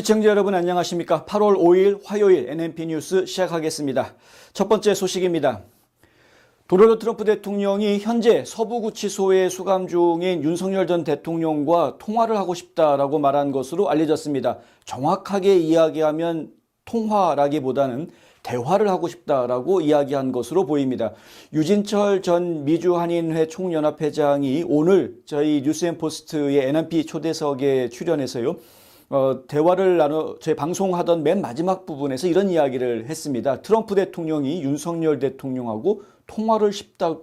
시청자 여러분 안녕하십니까? 8월 5일 화요일 NNP 뉴스 시작하겠습니다. 첫 번째 소식입니다. 도널드 트럼프 대통령이 현재 서부구치소에 수감 중인 윤석열 전 대통령과 통화를 하고 싶다라고 말한 것으로 알려졌습니다. 정확하게 이야기하면 통화라기보다는 대화를 하고 싶다라고 이야기한 것으로 보입니다. 유진철 전 미주한인회 총연합회장이 오늘 저희 뉴스앤포스트의 NNP 초대석에 출연해서요. 저희 방송하던 맨 마지막 부분에서 이런 이야기를 했습니다. 트럼프 대통령이 윤석열 대통령하고 통화를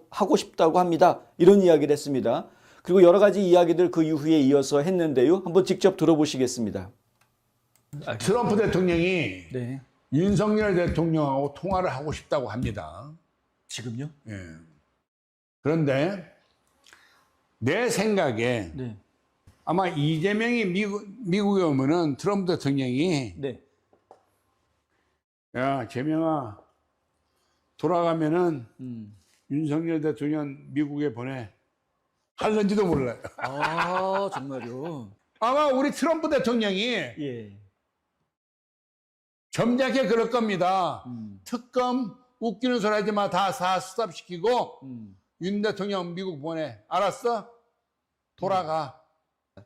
하고 싶다고 합니다. 이런 이야기를 했습니다. 그리고 여러 가지 이야기들 그 이후에 이어서 했는데요. 한번 직접 들어보시겠습니다. 트럼프 대통령이 네. 윤석열 대통령하고 통화를 하고 싶다고 합니다. 지금요? 예. 그런데 내 생각에 네. 아마 이재명이 미국에 오면은 트럼프 대통령이 네. 야, 재명아 돌아가면은 윤석열 대통령 미국에 보내 할는지도 몰라요. 아, 정말요? 아마 우리 트럼프 대통령이 예. 점잖게 그럴 겁니다. 특검 웃기는 소리 하지 마. 다 스탑시키고 윤 대통령 미국 보내. 알았어? 돌아가.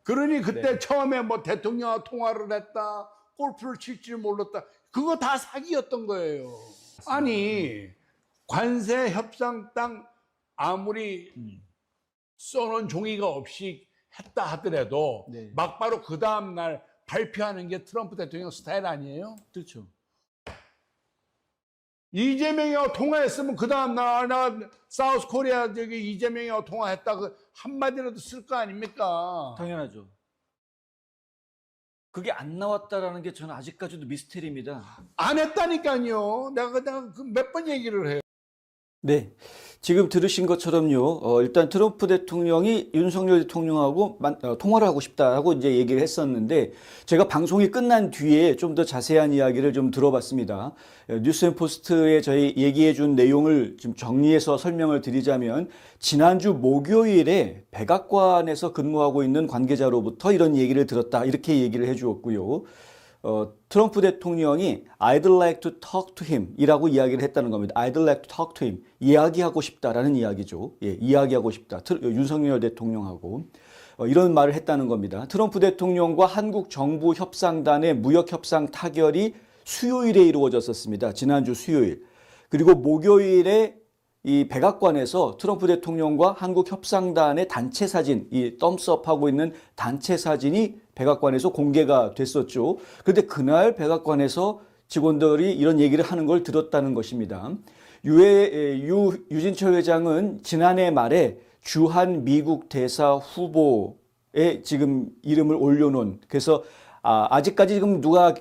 그러니 그때 네. 처음에 뭐 대통령과 통화를 했다. 골프를 칠 줄 몰랐다. 그거 다 사기였던 거예요. 아니 관세 협상 땅 아무리 써놓은 종이가 없이 했다 하더라도 네. 막바로 그 다음날 발표하는 게 트럼프 대통령 스타일 아니에요? 그렇죠. 이재명이와 통화했으면 그 다음날 나 사우스 코리아 저기 이재명이와 통화했다 그 한마디라도 쓸 거 아닙니까? 당연하죠. 그게 안 나왔다라는 게 저는 아직까지도 미스테리입니다. 안 했다니까요. 내가 몇 번 얘기를 해요. 네. 지금 들으신 것처럼요. 일단 트럼프 대통령이 윤석열 대통령하고 통화를 하고 싶다라고 이제 얘기를 했었는데 제가 방송이 끝난 뒤에 좀 더 자세한 이야기를 좀 들어봤습니다. 뉴스앤포스트에 저희 얘기해 준 내용을 좀 정리해서 설명을 드리자면 지난주 목요일에 백악관에서 근무하고 있는 관계자로부터 이런 얘기를 들었다. 이렇게 얘기를 해 주었고요. 트럼프 대통령이 I'd like to talk to him 이라고 이야기를 했다는 겁니다. I'd like to talk to him. 이야기하고 싶다라는 이야기죠. 예, 이야기하고 싶다. 윤석열 대통령하고. 이런 말을 했다는 겁니다. 트럼프 대통령과 한국 정부 협상단의 무역협상 타결이 수요일에 이루어졌었습니다. 지난주 수요일. 그리고 목요일에 이 백악관에서 트럼프 대통령과 한국 협상단의 단체 사진, 이 덤스업하고 있는 단체 사진이 백악관에서 공개가 됐었죠. 그런데 그날 백악관에서 직원들이 이런 얘기를 하는 걸 들었다는 것입니다. 유진철 회장은 지난해 말에 주한 미국 대사 후보에 지금 이름을 올려놓은, 그래서 아직까지 지금 누가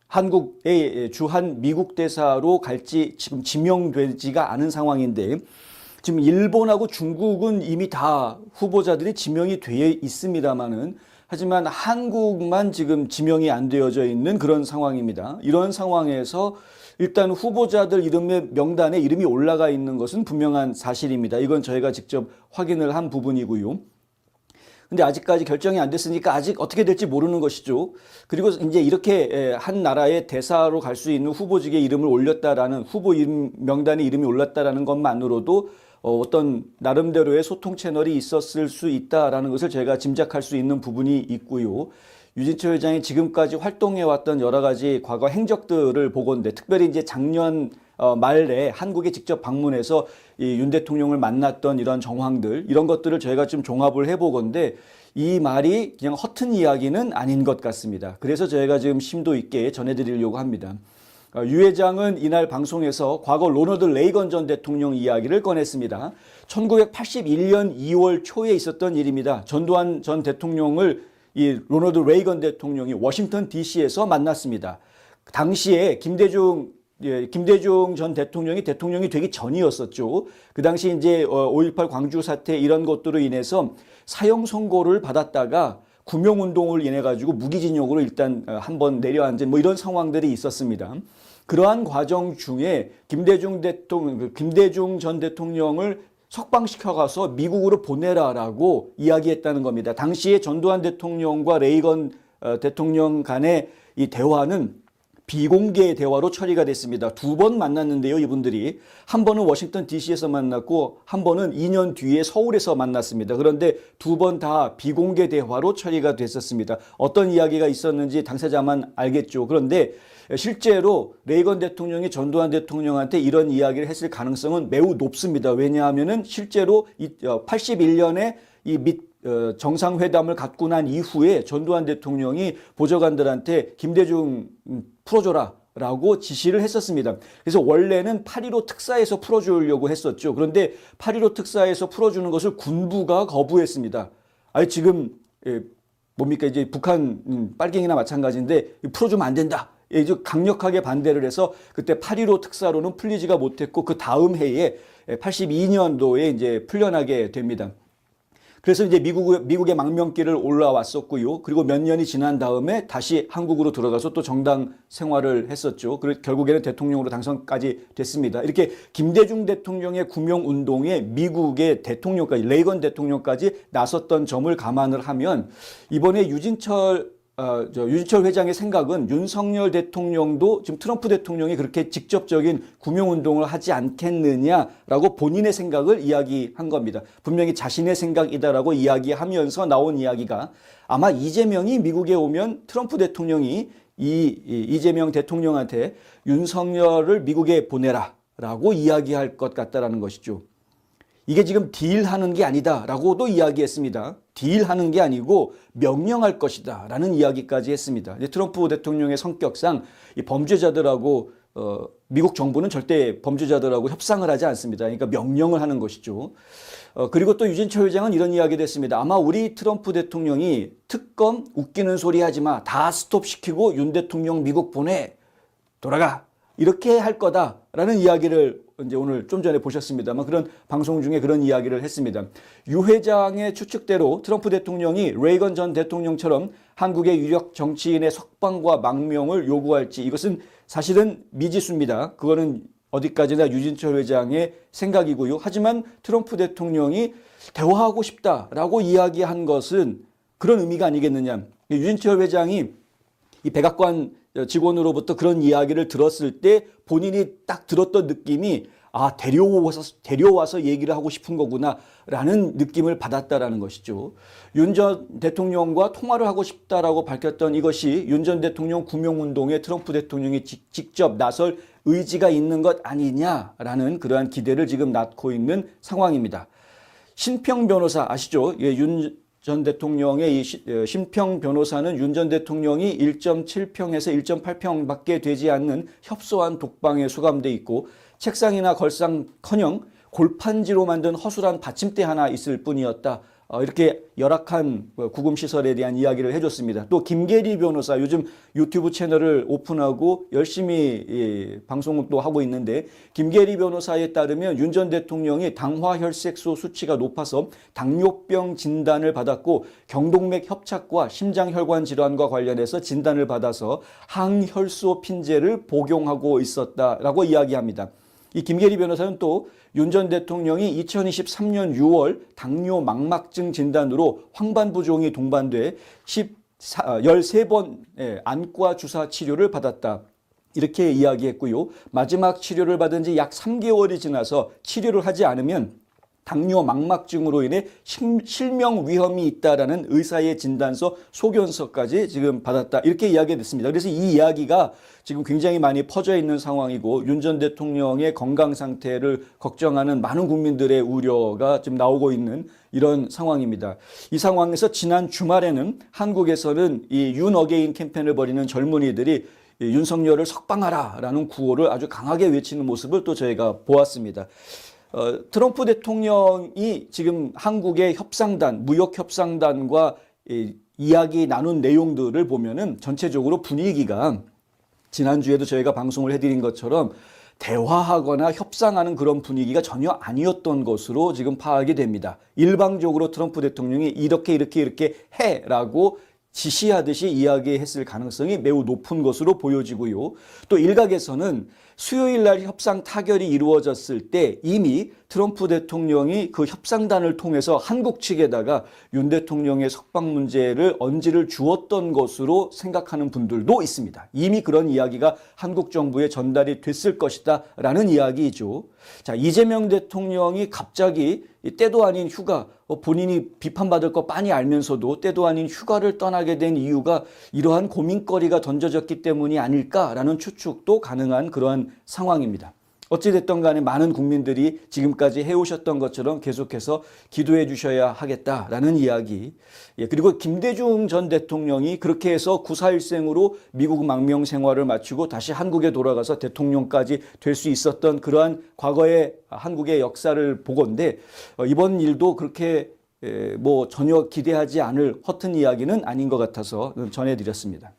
한국의 주한 미국 대사로 갈지 지금 지명되지가 않은 상황인데 지금 일본하고 중국은 이미 다 후보자들이 지명이 되어 있습니다만은 하지만 한국만 지금 지명이 안 되어져 있는 그런 상황입니다. 이런 상황에서 일단 후보자들 이름의 명단에 이름이 올라가 있는 것은 분명한 사실입니다. 이건 저희가 직접 확인을 한 부분이고요. 근데 아직까지 결정이 안 됐으니까 아직 어떻게 될지 모르는 것이죠. 그리고 이제 이렇게 한 나라의 대사로 갈 수 있는 후보직에 이름을 올렸다라는 후보 이름 명단에 이름이 올랐다라는 것만으로도 어떤 나름대로의 소통 채널이 있었을 수 있다라는 것을 저희가 짐작할 수 있는 부분이 있고요. 유진철 회장이 지금까지 활동해왔던 여러 가지 과거 행적들을 보건대 특별히 이제 작년 말에 한국에 직접 방문해서 이 윤 대통령을 만났던 이런 정황들 이런 것들을 저희가 좀 종합을 해보건데 이 말이 그냥 허튼 이야기는 아닌 것 같습니다. 그래서 저희가 지금 심도 있게 전해드리려고 합니다. 유 회장은 이날 방송에서 과거 로널드 레이건 전 대통령 이야기를 꺼냈습니다. 1981년 2월 초에 있었던 일입니다. 전두환 전 대통령을 이 로널드 레이건 대통령이 워싱턴 DC에서 만났습니다. 당시에 김대중 전 대통령이 되기 전이었었죠. 그 당시 이제 5.18 광주 사태 이런 것들로 인해서 사형 선고를 받았다가 구명운동을 인해 가지고 무기징역으로 일단 한번 내려앉은 뭐 이런 상황들이 있었습니다. 그러한 과정 중에 김대중 전 대통령을 석방시켜가서 미국으로 보내라라고 이야기했다는 겁니다. 당시에 전두환 대통령과 레이건 대통령 간의 이 대화는 비공개 대화로 처리가 됐습니다. 2번 만났는데요, 이분들이. 한 번은 워싱턴 DC에서 만났고 한 번은 2년 뒤에 서울에서 만났습니다. 그런데 2번 다 비공개 대화로 처리가 됐었습니다. 어떤 이야기가 있었는지 당사자만 알겠죠. 그런데 실제로 레이건 대통령이 전두환 대통령한테 이런 이야기를 했을 가능성은 매우 높습니다. 왜냐하면은 실제로 81년에 이 정상회담을 갖고 난 이후에 전두환 대통령이 보좌관들한테 김대중 풀어줘라 라고 지시를 했었습니다. 그래서 원래는 8.15 특사에서 풀어주려고 했었죠. 그런데 8.15 특사에서 풀어주는 것을 군부가 거부했습니다. 아니 지금 뭡니까 이제 북한 빨갱이나 마찬가지인데 풀어주면 안 된다. 이제 강력하게 반대를 해서 그때 8.15 특사로는 풀리지가 못했고 그 다음 해에 82년도에 이제 풀려나게 됩니다. 그래서 이제 미국의 망명길을 올라왔었고요. 그리고 몇 년이 지난 다음에 다시 한국으로 들어가서 또 정당 생활을 했었죠. 그리고 결국에는 대통령으로 당선까지 됐습니다. 이렇게 김대중 대통령의 구명운동에 미국의 대통령까지, 레이건 대통령까지 나섰던 점을 감안을 하면 이번에 유진철 회장의 생각은 윤석열 대통령도 지금 트럼프 대통령이 그렇게 직접적인 구명운동을 하지 않겠느냐라고 본인의 생각을 이야기한 겁니다. 분명히 자신의 생각이다라고 이야기하면서 나온 이야기가 아마 이재명이 미국에 오면 트럼프 대통령이 이재명 대통령한테 윤석열을 미국에 보내라라고 이야기할 것 같다라는 것이죠. 이게 지금 딜하는 게 아니다라고도 이야기했습니다. 딜하는 게 아니고 명령할 것이다 라는 이야기까지 했습니다. 이제 트럼프 대통령의 성격상 이 범죄자들하고 미국 정부는 절대 범죄자들하고 협상을 하지 않습니다. 그러니까 명령을 하는 것이죠. 그리고 또 유진철 회장은 이런 이야기도 했습니다. 아마 우리 트럼프 대통령이 특검 웃기는 소리 하지 마. 다 스톱시키고 윤 대통령 미국 보내. 돌아가. 이렇게 할 거다라는 이야기를 이제 오늘 좀 전에 보셨습니다만 그런 방송 중에 그런 이야기를 했습니다. 유 회장의 추측대로 트럼프 대통령이 레이건 전 대통령처럼 한국의 유력 정치인의 석방과 망명을 요구할지 이것은 사실은 미지수입니다. 그거는 어디까지나 유진철 회장의 생각이고요. 하지만 트럼프 대통령이 대화하고 싶다라고 이야기한 것은 그런 의미가 아니겠느냐. 유진철 회장이 이 백악관 직원으로부터 그런 이야기를 들었을 때 본인이 딱 들었던 느낌이 데려와서 얘기를 하고 싶은 거구나라는 느낌을 받았다라는 것이죠. 윤 전 대통령과 통화를 하고 싶다라고 밝혔던 이것이 윤 전 대통령 구명운동에 트럼프 대통령이 직접 나설 의지가 있는 것 아니냐라는 그러한 기대를 지금 낳고 있는 상황입니다. 신평 변호사 아시죠? 윤 전 대통령의 이 신평 변호사는 윤 전 대통령이 1.7평에서 1.8평밖에 되지 않는 협소한 독방에 수감돼 있고 책상이나 걸상커녕 골판지로 만든 허술한 받침대 하나 있을 뿐이었다. 이렇게 열악한 구금시설에 대한 이야기를 해줬습니다. 또 김계리 변호사 요즘 유튜브 채널을 오픈하고 열심히 방송을 또 하고 있는데 김계리 변호사에 따르면 윤 전 대통령이 당화혈색소 수치가 높아서 당뇨병 진단을 받았고 경동맥 협착과 심장혈관 질환과 관련해서 진단을 받아서 항혈소 핀제를 복용하고 있었다라고 이야기합니다. 이 김계리 변호사는 또 윤 전 대통령이 2023년 6월 당뇨 망막증 진단으로 황반부종이 동반돼 13번 안과 주사 치료를 받았다. 이렇게 이야기했고요. 마지막 치료를 받은 지 약 3개월이 지나서 치료를 하지 않으면 당뇨 망막증으로 인해 실명 위험이 있다라는 의사의 진단서 소견서까지 지금 받았다. 이렇게 이야기했습니다. 그래서 이 이야기가 지금 굉장히 많이 퍼져 있는 상황이고 윤 전 대통령의 건강 상태를 걱정하는 많은 국민들의 우려가 지금 나오고 있는 이런 상황입니다. 이 상황에서 지난 주말에는 한국에서는 이 윤 어게인 캠페인을 벌이는 젊은이들이 윤석열을 석방하라라는 구호를 아주 강하게 외치는 모습을 또 저희가 보았습니다. 트럼프 대통령이 지금 한국의 협상단, 무역협상단과 이야기 나눈 내용들을 보면은 전체적으로 분위기가 지난주에도 저희가 방송을 해드린 것처럼 대화하거나 협상하는 그런 분위기가 전혀 아니었던 것으로 지금 파악이 됩니다. 일방적으로 트럼프 대통령이 이렇게 해라고 지시하듯이 이야기했을 가능성이 매우 높은 것으로 보여지고요. 또 일각에서는 수요일 날 협상 타결이 이루어졌을 때 이미 트럼프 대통령이 그 협상단을 통해서 한국 측에다가 윤 대통령의 석방 문제를 언지를 주었던 것으로 생각하는 분들도 있습니다. 이미 그런 이야기가 한국 정부에 전달이 됐을 것이다 라는 이야기이죠. 자, 이재명 대통령이 갑자기 때도 아닌 휴가, 본인이 비판받을 거 빤히 알면서도 때도 아닌 휴가를 떠나게 된 이유가 이러한 고민거리가 던져졌기 때문이 아닐까라는 추측도 가능한 그러한 상황입니다. 어찌됐든 간에 많은 국민들이 지금까지 해오셨던 것처럼 계속해서 기도해 주셔야 하겠다라는 이야기. 그리고 김대중 전 대통령이 그렇게 해서 구사일생으로 미국 망명 생활을 마치고 다시 한국에 돌아가서 대통령까지 될 수 있었던 그러한 과거의 한국의 역사를 보건대 이번 일도 그렇게 뭐 전혀 기대하지 않을 허튼 이야기는 아닌 것 같아서 전해드렸습니다.